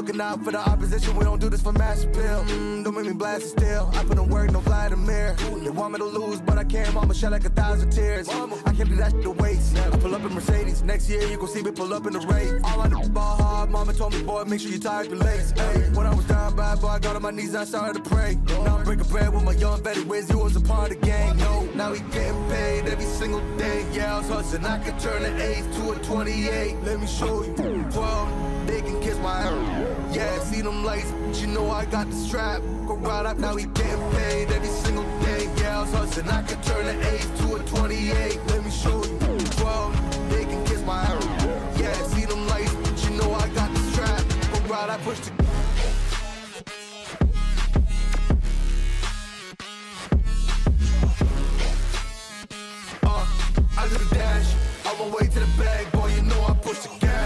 looking out for the opposition, we don't do this for mass appeal. Don't make me blast it still. I put in work, no Vladimir. They want me to lose, but I can't. Mama shed like 1,000 tears. I can't do that shit to waste. I pull up in Mercedes. Next year, you gon' see me pull up in the race. All I do is ball hard. Mama told me, boy, make sure you tie up your legs. Hey, when I was down bad, boy, I got on my knees and I started to pray. Now I'm breaking bread with my young Betty Wiz. You was a part of the gang. No, now we getting paid every single day. Yeah, I was hustling. I could turn an 8 to a 28. Let me show you. 12, they can kiss my ass. Yeah, see them lights, but you know I got the strap. Go right up, now we getting paid every single day. Yeah, I was hustling. I could turn an 8 to a 28. Let me show you. 12, they can kiss my ass. Yeah, see them lights, but you know I got the strap. Go right, I push the. I do the dash, on my way to the bag, boy, you know I push the gas.